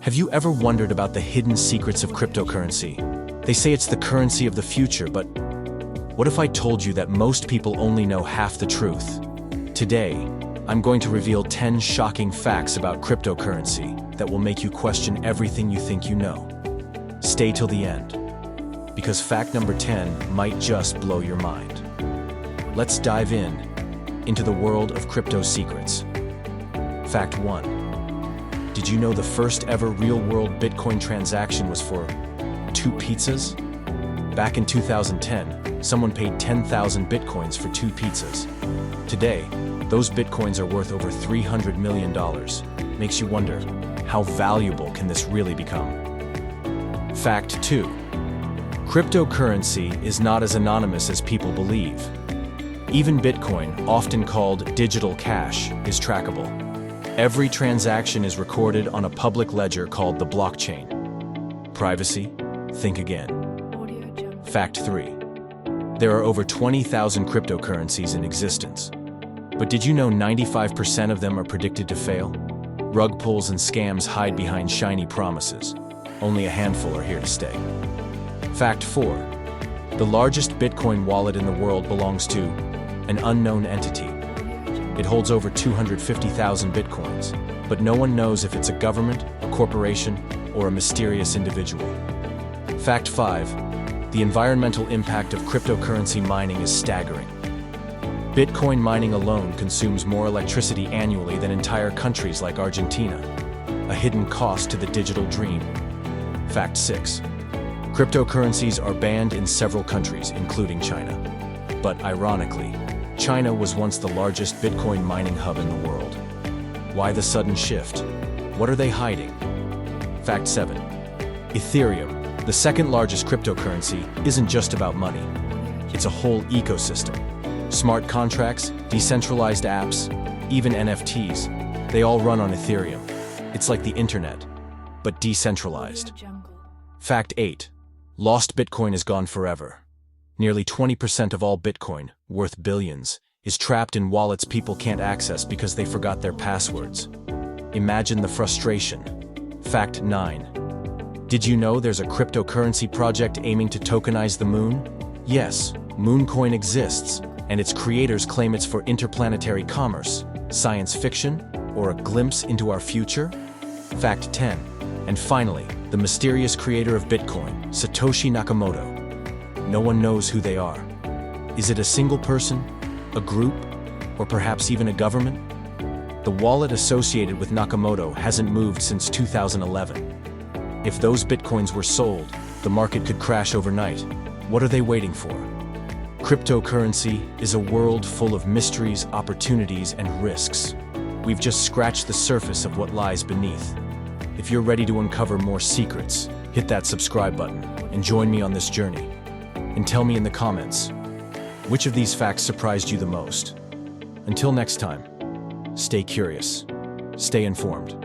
Have you ever wondered about the hidden secrets of cryptocurrency? They say it's the currency of the future, but what if I told you that most people only know half the truth? Today, I'm going to reveal 10 shocking facts about cryptocurrency that will make you question everything you think you know. Stay till the end, because fact number 10 might just blow your mind. Let's dive into the world of crypto secrets. Fact 1. Did you know the first ever real-world Bitcoin transaction was for 2 pizzas? Back in 2010, someone paid 10,000 Bitcoins for 2 pizzas. Today, those Bitcoins are worth over $300 million. Makes you wonder, how valuable can this really become? Fact 2. Cryptocurrency is not as anonymous as people believe. Even Bitcoin, often called digital cash, is trackable. Every transaction is recorded on a public ledger called the blockchain. Privacy? Think again. Fact 3. There are over 20,000 cryptocurrencies in existence. But did you know 95% of them are predicted to fail? Rug pulls and scams hide behind shiny promises. Only a handful are here to stay. Fact 4. The largest Bitcoin wallet in the world belongs to an unknown entity. It holds over 250,000 Bitcoins, but no one knows if it's a government, a corporation, or a mysterious individual. Fact 5. The environmental impact of cryptocurrency mining is staggering. Bitcoin mining alone consumes more electricity annually than entire countries like Argentina, a hidden cost to the digital dream. Fact 6. Cryptocurrencies are banned in several countries, including China. But ironically, China was once the largest Bitcoin mining hub in the world. Why the sudden shift? What are they hiding? Fact 7. Ethereum, the second largest cryptocurrency, isn't just about money. It's a whole ecosystem. Smart contracts, decentralized apps, even NFTs, they all run on Ethereum. It's like the internet, but decentralized. Fact 8. Lost Bitcoin is gone forever. Nearly 20% of all Bitcoin, worth billions, is trapped in wallets people can't access because they forgot their passwords. Imagine the frustration. Fact 9. Did you know there's a cryptocurrency project aiming to tokenize the moon? Yes, Mooncoin exists, and its creators claim it's for interplanetary commerce, science fiction, or a glimpse into our future? Fact 10. And finally, the mysterious creator of Bitcoin, Satoshi Nakamoto. No one knows who they are. Is it a single person, a group, or perhaps even a government? The wallet associated with Nakamoto hasn't moved since 2011. If those Bitcoins were sold, the market could crash overnight. What are they waiting for? Cryptocurrency is a world full of mysteries, opportunities, and risks. We've just scratched the surface of what lies beneath. If you're ready to uncover more secrets, hit that subscribe button and join me on this journey. And tell me in the comments, which of these facts surprised you the most? Until next time, stay curious, stay informed.